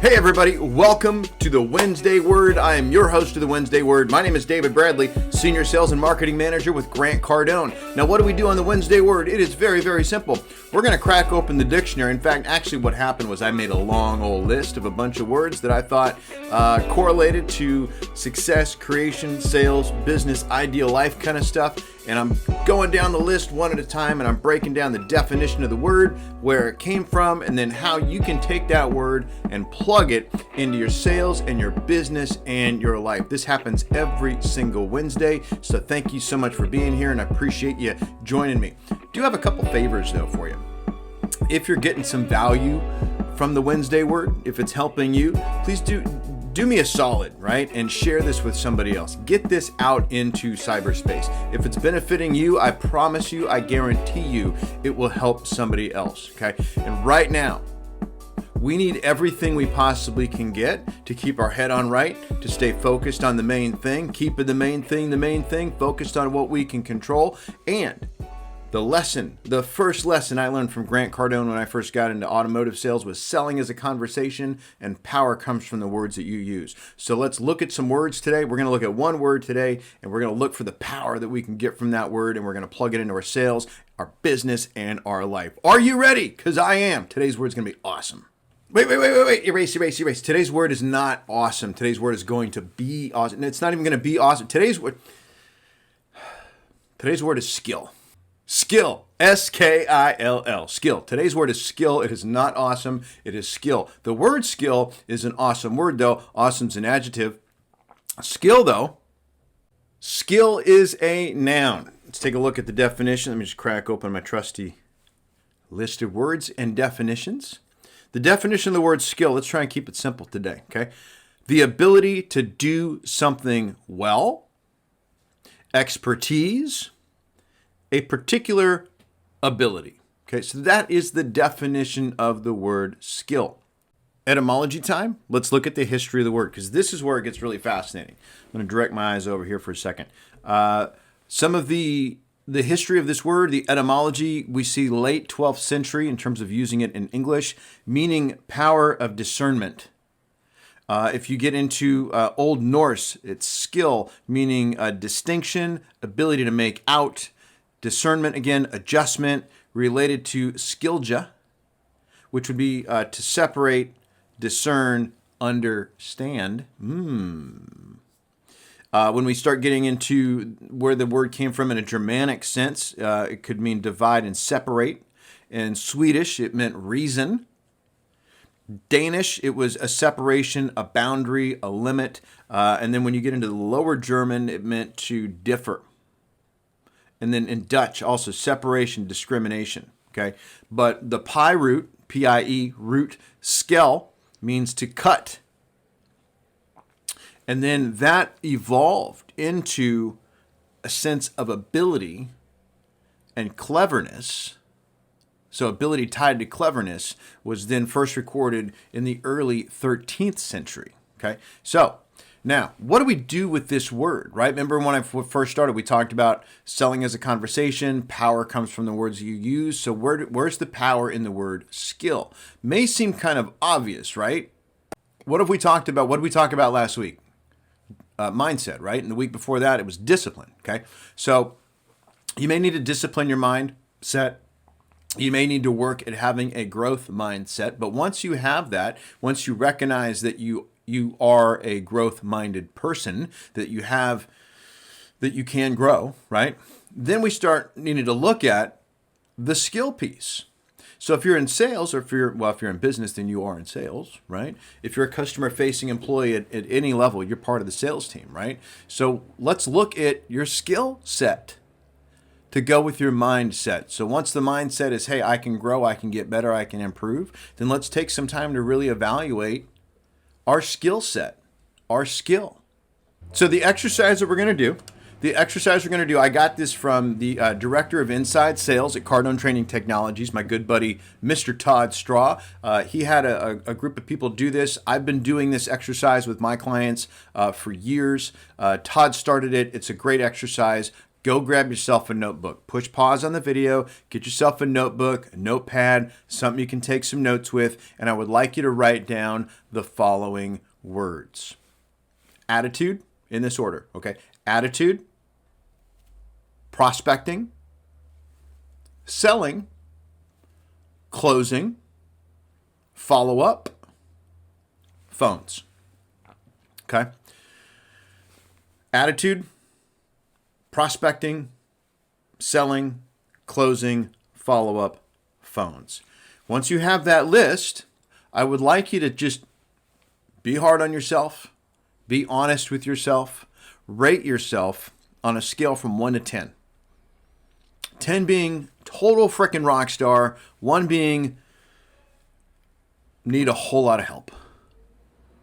Hey everybody, welcome to the Wednesday Word. I am your host of the Wednesday Word. My name is David Bradley, Senior Sales and Marketing Manager with Grant Cardone. Now what do we do on the Wednesday Word? It is very, very simple. We're going to crack open the dictionary. In fact, actually what happened was I made a long old list of a bunch of words that I thought correlated to success, creation, sales, business, ideal life kind of stuff. And I'm going down the list one at a time and I'm breaking down the definition of the word, where it came from, and then how you can take that word and plug it into your sales and your business and your life. This happens every single Wednesday. So thank you so much for being here and I appreciate you joining me. Do have a couple favors though for you. If you're getting some value from the Wednesday Word, if it's helping you, please do me a solid, right? And share this with somebody else. Get this out into cyberspace. If it's benefiting you, I promise you, I guarantee you, it will help somebody else, okay? And right now, we need everything we possibly can get to keep our head on right, to stay focused on the main thing, keeping the main thing, focused on what we can control. And the first lesson I learned from Grant Cardone when I first got into automotive sales was selling as a conversation, and power comes from the words that you use. So let's look at some words today. We're going to look at one word today, and we're going to look for the power that we can get from that word, and we're going to plug it into our sales, our business, and our life. Are you ready? Because I am. Today's word is going to be awesome. Wait. Erase. Today's word is not awesome. Today's word is going to be awesome. It's not even going to be awesome. Today's word is skill. Skill, S-K-I-L-L, skill. Today's word is skill. It is not awesome. It is skill. The word skill is an awesome word, though. Awesome's an adjective. Skill, though, skill is a noun. Let's take a look at the definition. Let me just crack open my trusty list of words and definitions. The definition of the word skill, let's try and keep it simple today, okay? The ability to do something well, expertise, a particular ability. Okay, so that is the definition of the word skill. Etymology time. Let's look at the history of the word, because this is where it gets really fascinating. I'm going to direct my eyes over here for a second. Some of the history of this word, the etymology, we see late 12th century in terms of using it in English, meaning power of discernment. If you get into Old Norse, it's skill, meaning distinction, ability to make out. Discernment, again, adjustment, related to skilja, which would be to separate, discern, understand. When we start getting into where the word came from in a Germanic sense, it could mean divide and separate. In Swedish, it meant reason. Danish, it was a separation, a boundary, a limit. And then when you get into the Lower German, it meant to differ. And then in Dutch, also separation, discrimination, okay? But the PIE root, P-I-E root, skel, means to cut. And then that evolved into a sense of ability and cleverness. So ability tied to cleverness was then first recorded in the early 13th century, okay? So now, what do we do with this word, right? Remember when I first started, we talked about selling as a conversation. Power comes from the words you use. So where's the power in the word skill? May seem kind of obvious, right? What have we talked about? What did we talk about last week? Mindset, right? And the week before that, it was discipline, okay? So you may need to discipline your mindset. You may need to work at having a growth mindset. But once you have that, once you recognize that you are a growth-minded person, that you can grow, right? Then we start needing to look at the skill piece. So if you're in sales, or if you're in business, then you are in sales, right? If you're a customer-facing employee at any level, you're part of the sales team, right? So let's look at your skill set to go with your mindset. So once the mindset is, hey, I can grow, I can get better, I can improve, then let's take some time to really evaluate our skill set, our skill. So the exercise that we're going to do, I got this from the Director of Inside Sales at Cardone Training Technologies, my good buddy, Mr. Todd Straw. He had a group of people do this. I've been doing this exercise with my clients for years. Todd started it. It's a great exercise. go grab yourself a notebook. Push pause on the video, get yourself a notebook, a notepad, something you can take some notes with, and I would like you to write down the following words. Attitude, in this order, okay? Attitude, prospecting, selling, closing, follow-up, phones. Okay? Attitude, prospecting, selling, closing, follow-up, phones. Once you have that list, I would like you to just be hard on yourself, be honest with yourself, rate yourself on a scale from 1 to 10. 10 being total frickin' rock star, 1 being need a whole lot of help.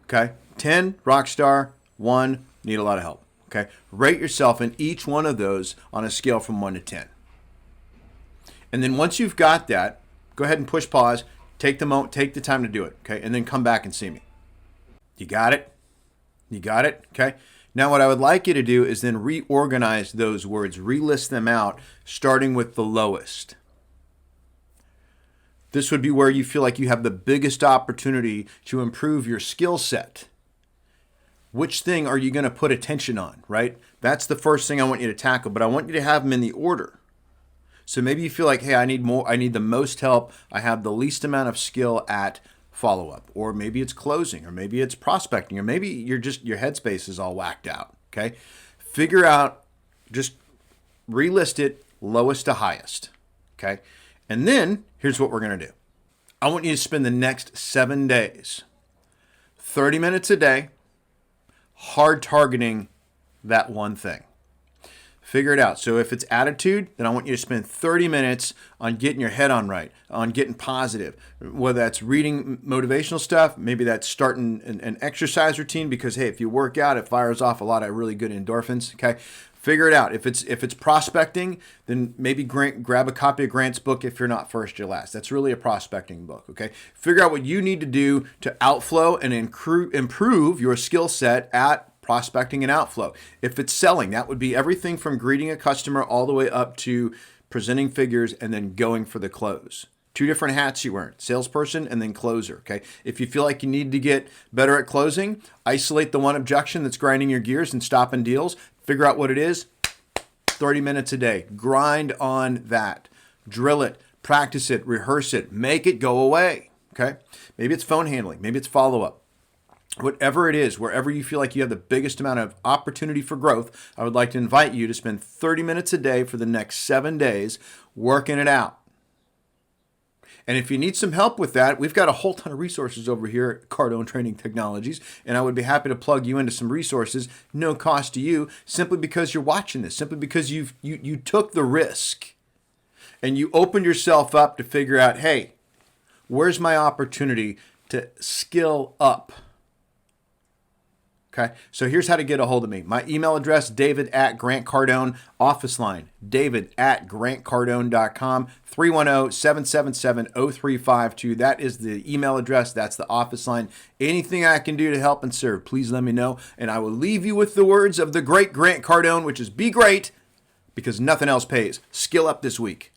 Okay? 10, rock star, 1, need a lot of help. Okay? Rate yourself in each one of those on a scale from 1 to 10. And then once you've got that, go ahead and push pause, take the time to do it, okay? And then come back and see me. You got it? You got it? Okay? Now what I would like you to do is then reorganize those words, relist them out, starting with the lowest. This would be where you feel like you have the biggest opportunity to improve your skill set. Which thing are you going to put attention on, right? That's the first thing I want you to tackle, but I want you to have them in the order. So maybe you feel like, hey, I need the most help. I have the least amount of skill at follow-up, or maybe it's closing, or maybe it's prospecting, or maybe your headspace is all whacked out, okay? Figure out, just relist it lowest to highest, okay? And then here's what we're going to do. I want you to spend the next 7 days, 30 minutes a day, hard targeting that one thing. Figure it out. So if it's attitude, then I want you to spend 30 minutes on getting your head on right, on getting positive. Whether that's reading motivational stuff, maybe that's starting an exercise routine because, hey, if you work out, it fires off a lot of really good endorphins, okay? Figure it out. If it's prospecting, then maybe grab a copy of Grant's book if you're not first, you're last. That's really a prospecting book, okay? Figure out what you need to do to outflow and improve your skill set at prospecting and outflow. If it's selling, that would be everything from greeting a customer all the way up to presenting figures and then going for the close. 2 different hats you wear, salesperson and then closer, okay? If you feel like you need to get better at closing, isolate the one objection that's grinding your gears and stopping deals. Figure out what it is. 30 minutes a day. Grind on that. Drill it, practice it, rehearse it, make it go away, okay? Maybe it's phone handling, maybe it's follow-up. Whatever it is, wherever you feel like you have the biggest amount of opportunity for growth, I would like to invite you to spend 30 minutes a day for the next 7 days working it out. And if you need some help with that, we've got a whole ton of resources over here at Cardone Training Technologies, and I would be happy to plug you into some resources, no cost to you, simply because you're watching this, simply because you took the risk and you opened yourself up to figure out, hey, where's my opportunity to skill up? Okay, so here's how to get a hold of me. My email address, david@GrantCardone, office line, david@grantcardone.com, 310-777-0352. That is the email address. That's the office line. Anything I can do to help and serve, please let me know. And I will leave you with the words of the great Grant Cardone, which is be great because nothing else pays. Skill up this week.